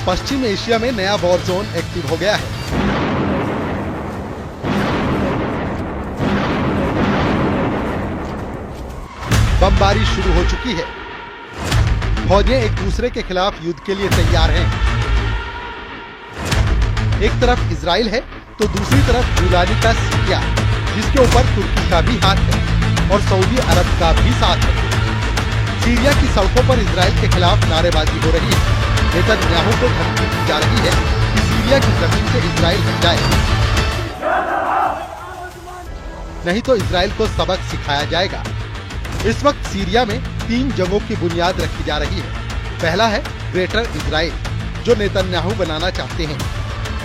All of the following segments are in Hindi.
पश्चिम एशिया में नया वॉर जोन एक्टिव हो गया है। बमबारी शुरू हो चुकी है। फौजें एक दूसरे के खिलाफ युद्ध के लिए तैयार हैं। एक तरफ इजराइल है तो दूसरी तरफ जुलानी का सीरिया, जिसके ऊपर तुर्की का भी हाथ है और सऊदी अरब का भी साथ है। सीरिया की सड़कों पर इजराइल के खिलाफ नारेबाजी हो रही है। नेतन्याहू को धमकी दी जा रही है कि सीरिया की जमीन से इजराइल हट जाए, नहीं तो इजराइल को सबक सिखाया जाएगा। इस वक्त सीरिया में 3 जगहों की बुनियाद रखी जा रही है। पहला है ग्रेटर इजराइल, जो नेतन्याहू बनाना चाहते हैं।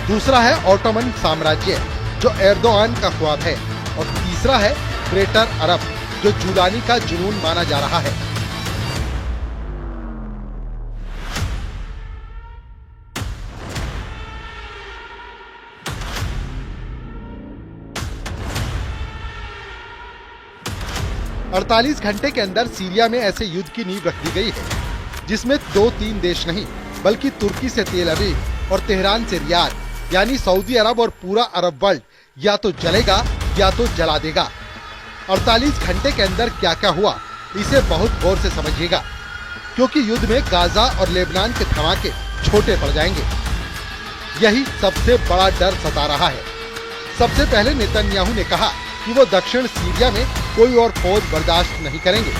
दूसरा है ऑटोमन साम्राज्य, जो एर्दोआन का ख्वाब है। और तीसरा है ग्रेटर अरब, जो जुलानी का जुनून माना जा रहा है। अड़तालीस घंटे के अंदर सीरिया में ऐसे युद्ध की नींव रख दी गई है, जिसमें 2-3 देश नहीं, बल्कि तुर्की से तेल अवीव और तेहरान से रियाद, यानी सऊदी अरब और पूरा अरब वर्ल्ड या तो जलेगा या तो जला देगा। 48 घंटे के अंदर क्या क्या हुआ, इसे बहुत गौर से समझिएगा, क्योंकि युद्ध में गाजा और लेबनान के धमाके छोटे पड़ जाएंगे। यही सबसे बड़ा डर सता रहा है। सबसे पहले नेतन्याहू ने कहा कि वो दक्षिण सीरिया में कोई और फौज बर्दाश्त नहीं करेंगे,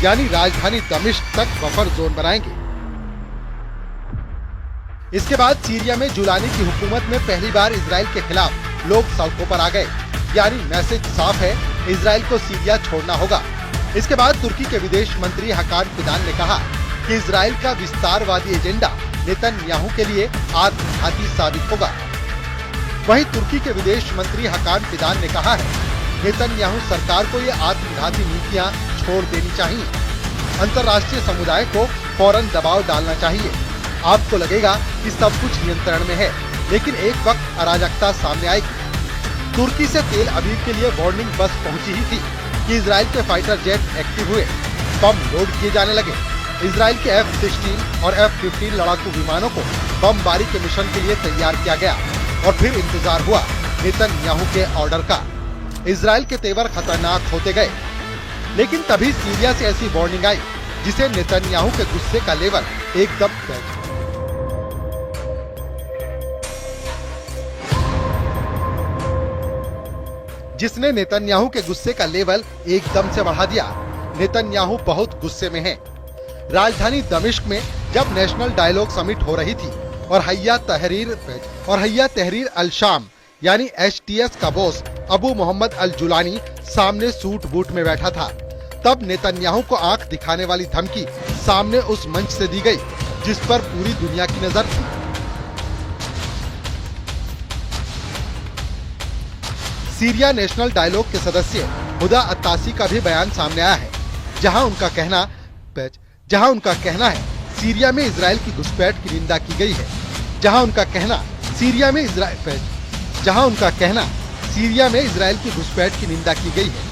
यानी राजधानी दमिश्क तक बफर जोन बनाएंगे। इसके बाद सीरिया में जुलानी की हुकूमत में पहली बार इजराइल के खिलाफ लोग सड़कों पर आ गए, यानी मैसेज साफ है, इजराइल को सीरिया छोड़ना होगा। इसके बाद तुर्की के विदेश मंत्री हकान फिदान ने कहा कि इजराइल का विस्तारवादी एजेंडा नेतन्याहू के लिए आत्मघाती साबित होगा। वहीं तुर्की के विदेश मंत्री हकान फिदान ने कहा है, नेतन्याहू सरकार को ये आत्मघाती नीतियां छोड़ देनी चाहिए। अंतर्राष्ट्रीय समुदाय को फौरन दबाव डालना चाहिए। आपको लगेगा कि सब कुछ नियंत्रण में है, लेकिन एक वक्त अराजकता सामने आएगी। तुर्की से तेल अवीव के लिए वार्निंग बस पहुंची ही थी कि इजराइल के फाइटर जेट एक्टिव हुए, बम लोड किए जाने लगे। इजराइल के F-16 और F-15 लड़ाकू विमानों को बमबारी के मिशन के लिए तैयार किया गया और फिर इंतजार हुआ नेतन्याहू के ऑर्डर का। इजराइल के तेवर खतरनाक होते गए, लेकिन तभी सीरिया से ऐसी वार्निंग आई जिसे नेतन्याहू के गुस्से का लेवल एकदम जिसने नेतन्याहू के गुस्से का लेवल एकदम से बढ़ा दिया। नेतन्याहू बहुत गुस्से में है। राजधानी दमिश्क में जब नेशनल डायलॉग समिट हो रही थी और हैया तहरीर अल शाम यानी HTS का बॉस अबू मोहम्मद अल जुलानी सामने सूट बूट में बैठा था, तब नेतन्याहू को आंख दिखाने वाली धमकी सामने उस मंच से दी गई जिस पर पूरी दुनिया की नजर थी। सीरिया नेशनल डायलॉग के सदस्य हुदा अत्तासी का भी बयान सामने आया है, जहां उनका कहना है सीरिया में इजराइल की घुसपैठ की निंदा की गई है। जहां उनका कहना सीरिया में इजराइल की घुसपैठ की निंदा की गई है।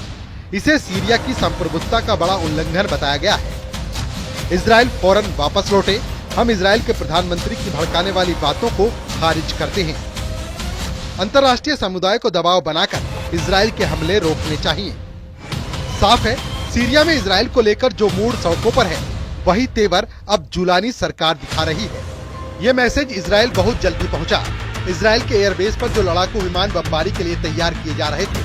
इसे सीरिया की संप्रभुता का बड़ा उल्लंघन बताया गया है। इजराइल फौरन वापस लौटे। हम इजराइल के प्रधानमंत्री की भड़काने वाली बातों को खारिज करते हैं। अंतर्राष्ट्रीय समुदाय को दबाव बनाकर इजराइल के हमले रोकने चाहिए। साफ है, सीरिया में इजराइल को लेकर जो मूड सड़कों पर है, वही तेवर अब जुलानी सरकार दिखा रही है। ये मैसेज इजराइल बहुत जल्दी पहुंचा। इजराइल के एयरबेस पर जो लड़ाकू विमान बमबारी के लिए तैयार किए जा रहे थे,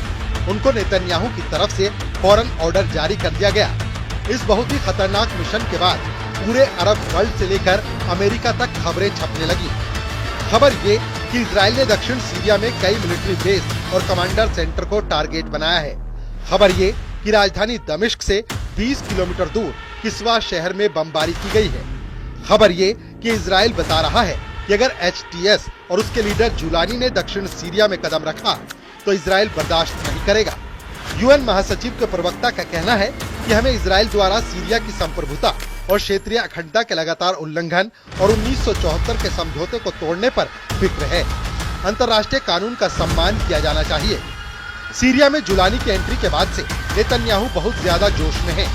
उनको नेतन्याहू की तरफ से फौरन ऑर्डर जारी कर दिया गया। इस बहुत ही खतरनाक मिशन के बाद पूरे अरब वर्ल्ड से लेकर अमेरिका तक खबरें छपने लगी। खबर ये कि इजराइल ने दक्षिण सीरिया में कई मिलिट्री बेस और कमांडर सेंटर को टारगेट बनाया है। खबर ये कि राजधानी दमिश्क से 20 किलोमीटर दूर किस्वा शहर में बमबारी की गई है। खबर ये कि इजराइल बता रहा है कि अगर HTS और उसके लीडर जुलानी ने दक्षिण सीरिया में कदम रखा तो इजराइल बर्दाश्त नहीं करेगा। UN महासचिव के प्रवक्ता का कहना है कि हमें इजराइल द्वारा सीरिया की संप्रभुता और क्षेत्रीय अखंडता के लगातार उल्लंघन और 1974 के समझौते को तोड़ने पर फिक्र है। अंतर्राष्ट्रीय कानून का सम्मान किया जाना चाहिए। सीरिया में जुलानी की एंट्री के बाद से नेतन्याहू बहुत ज्यादा जोश में है,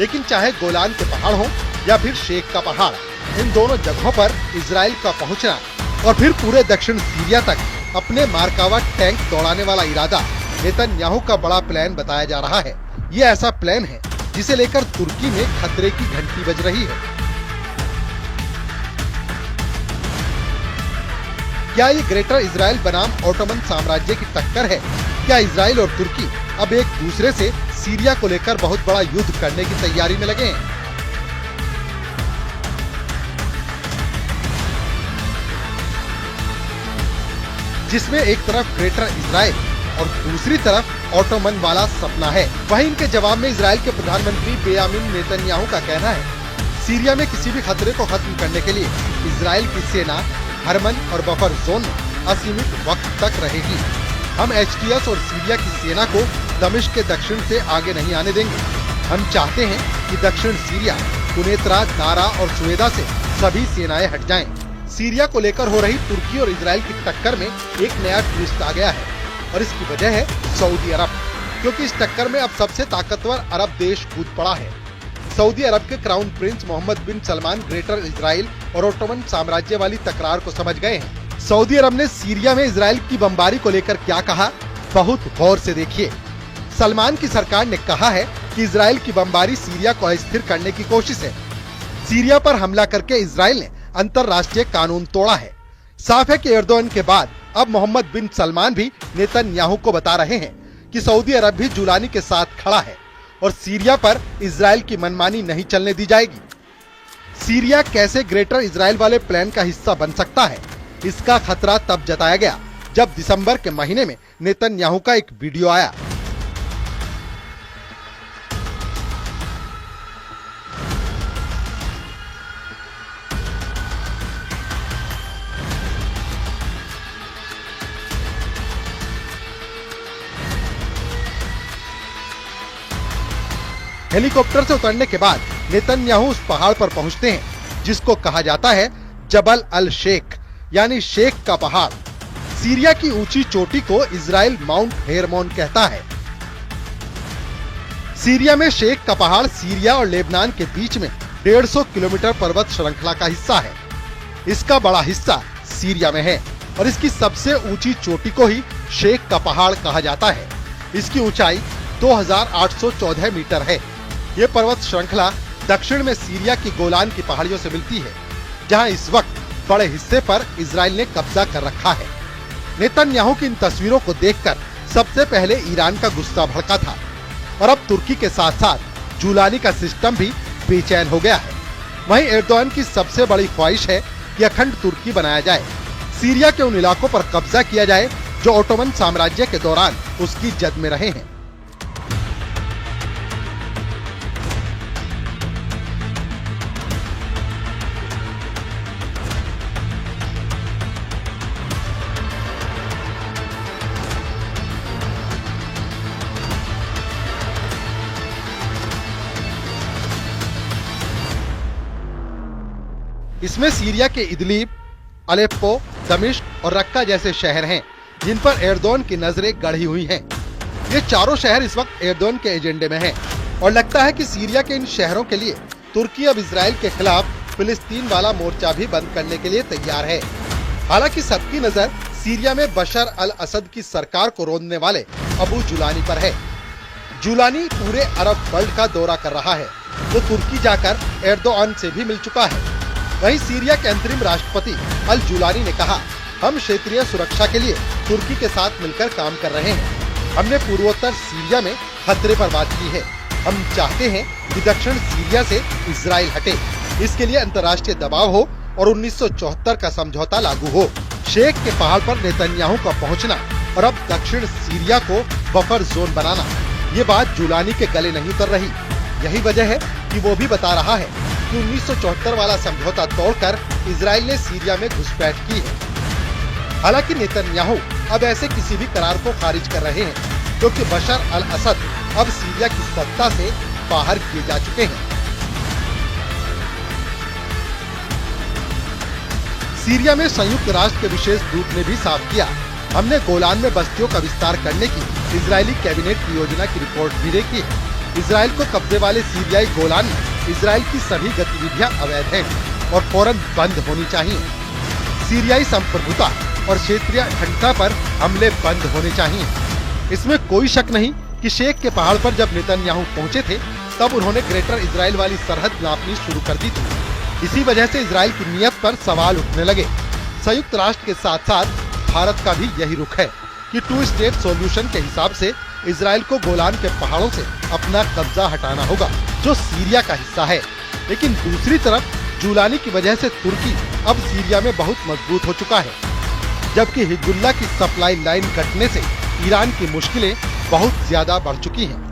लेकिन चाहे गोलान के पहाड़ हो या फिर शेख का पहाड़, इन दोनों जगहों पर इजराइल का पहुंचना और फिर पूरे दक्षिण सीरिया तक अपने मार्कावा टैंक दौड़ाने वाला इरादा नेतन्याहू का बड़ा प्लान बताया जा रहा है। ये ऐसा प्लान है जिसे लेकर तुर्की में खतरे की घंटी बज रही है। क्या ये ग्रेटर इजराइल बनाम ओटोमन साम्राज्य की टक्कर है? क्या इजराइल और तुर्की अब एक दूसरे से सीरिया को लेकर बहुत बड़ा युद्ध करने की तैयारी में लगे हैं? जिसमें एक तरफ ग्रेटर इजराइल और दूसरी तरफ ओटोमन वाला सपना है। वहीं इनके जवाब में इजराइल के प्रधानमंत्री बेंयामिन नेतन्याहू का कहना है, सीरिया में किसी भी खतरे को खत्म करने के लिए इजराइल की सेना हरमन और बफर जोन में असीमित वक्त तक रहेगी। हम एचटीएस और सीरिया की सेना को दमिश्क के दक्षिण से आगे नहीं आने देंगे। हम चाहते हैं कि दक्षिण सीरिया, कुनेत्रा, दारा और सुएदा से सभी सेनाएं हट जाएं। सीरिया को लेकर हो रही तुर्की और इजराइल की टक्कर में एक नया ट्विस्ट आ गया है और इसकी वजह है सऊदी अरब, क्योंकि इस टक्कर में अब सबसे ताकतवर अरब देश कूद पड़ा है। सऊदी अरब के क्राउन प्रिंस मोहम्मद बिन सलमान ग्रेटर इजराइल और ओटोमन साम्राज्य वाली तकरार को समझ गए हैं। सऊदी अरब ने सीरिया में इजराइल की बमबारी को लेकर क्या कहा, बहुत गौर से देखिए। सलमान की सरकार ने कहा है कि इजराइल की बमबारी सीरिया को अस्थिर करने की कोशिश है। सीरिया पर हमला करके इजराइल ने अंतर्राष्ट्रीय कानून तोड़ा है। साफ है कि एर्दोगन के बाद अब मोहम्मद बिन सलमान भी नेतन्याहू को बता रहे हैं कि सऊदी अरब भी जुलानी के साथ खड़ा है और सीरिया पर इजराइल की मनमानी नहीं चलने दी जाएगी। सीरिया कैसे ग्रेटर इजराइल वाले प्लान का हिस्सा बन सकता है, इसका खतरा तब जताया गया जब दिसंबर के महीने में नेतन्याहू का एक वीडियो आया। हेलीकॉप्टर से उतरने के बाद नेतन्याहू उस पहाड़ पर पहुंचते हैं जिसको कहा जाता है जबल अल शेख, यानी शेख का पहाड़। सीरिया की ऊंची चोटी को इजराइल माउंट हेरमोन कहता है। सीरिया में शेख का पहाड़ सीरिया और लेबनान के बीच में 150 किलोमीटर पर्वत श्रृंखला का हिस्सा है। इसका बड़ा हिस्सा सीरिया में है और इसकी सबसे ऊंची चोटी को ही शेख का पहाड़ कहा जाता है। इसकी ऊंचाई 2814 मीटर है। ये पर्वत श्रृंखला दक्षिण में सीरिया की गोलान की पहाड़ियों से मिलती है, जहां इस वक्त बड़े हिस्से पर इजराइल ने कब्जा कर रखा है। नेतन्याहू की इन तस्वीरों को देखकर सबसे पहले ईरान का गुस्सा भड़का था और अब तुर्की के साथ साथ जुलानी का सिस्टम भी बेचैन हो गया है। वहीं एर्दोगन की सबसे बड़ी ख्वाहिश है कि अखंड तुर्की बनाया जाए, सीरिया के उन इलाकों पर कब्जा किया जाए जो ओटोमन साम्राज्य के दौरान उसकी जद में रहे हैं। इसमें सीरिया के इदलिब, अलेप्पो, दमिश्क और रक्का जैसे शहर हैं, जिन पर एर्दोगन की नजरें गड़ी हुई हैं। ये चारों शहर इस वक्त एर्दोगन के एजेंडे में हैं और लगता है कि सीरिया के इन शहरों के लिए तुर्की अब इजराइल के खिलाफ फिलिस्तीन वाला मोर्चा भी बंद करने के लिए तैयार है। हालांकि सबकी नजर सीरिया में बशर अल असद की सरकार को रोंदने वाले अबू जुलानी पर है। जुलानी पूरे अरब वर्ल्ड का दौरा कर रहा है, वो तुर्की जाकर एर्दोगन से भी मिल चुका है। वहीं सीरिया के अंतरिम राष्ट्रपति अल जुलानी ने कहा, हम क्षेत्रीय सुरक्षा के लिए तुर्की के साथ मिलकर काम कर रहे हैं। हमने पूर्वोत्तर सीरिया में खतरे पर बात की है। हम चाहते हैं कि दक्षिण सीरिया से इजराइल हटे। इसके लिए अंतर्राष्ट्रीय दबाव हो और 1974 का समझौता लागू हो। शेख के पहाड़ पर नेतन्याहू का पहुंचना और अब दक्षिण सीरिया को बफर जोन बनाना, ये बात जुलानी के गले नहीं उतर रही। यही वजह है कि वो भी बता रहा है कि 1974 वाला समझौता तोड़कर इजराइल ने सीरिया में घुसपैठ की है। हालांकि नेतन्याहू अब ऐसे किसी भी करार को खारिज कर रहे हैं, क्योंकि बशर अल असद अब सीरिया की सत्ता से बाहर किए जा चुके हैं। सीरिया में संयुक्त राष्ट्र के विशेष दूत ने भी साफ किया, हमने गोलान में बस्तियों का विस्तार करने की इजरायली कैबिनेट की योजना की रिपोर्ट भी देखी है। इजराइल को कब्जे वाले सीरियाई गोलान में इजराइल की सभी गतिविधियां अवैध हैं और फौरन बंद होनी चाहिए। सीरियाई संप्रभुता और क्षेत्रीय अखंडता पर हमले बंद होने चाहिए। इसमें कोई शक नहीं कि शेख के पहाड़ पर जब नेतन्याहू पहुंचे थे तब उन्होंने ग्रेटर इजराइल वाली सरहद नापनी शुरू कर दी थी। इसी वजह से इजराइल की नीयत पर सवाल उठने लगे। संयुक्त राष्ट्र के साथ साथ भारत का भी यही रुख है कि 2 स्टेट सॉल्यूशन के हिसाब से इजराइल को गोलान के पहाड़ों से अपना कब्जा हटाना होगा, जो सीरिया का हिस्सा है। लेकिन दूसरी तरफ जूलानी की वजह से तुर्की अब सीरिया में बहुत मजबूत हो चुका है, जबकि हिजबुल्लाह की सप्लाई लाइन कटने से ईरान की मुश्किलें बहुत ज्यादा बढ़ चुकी हैं।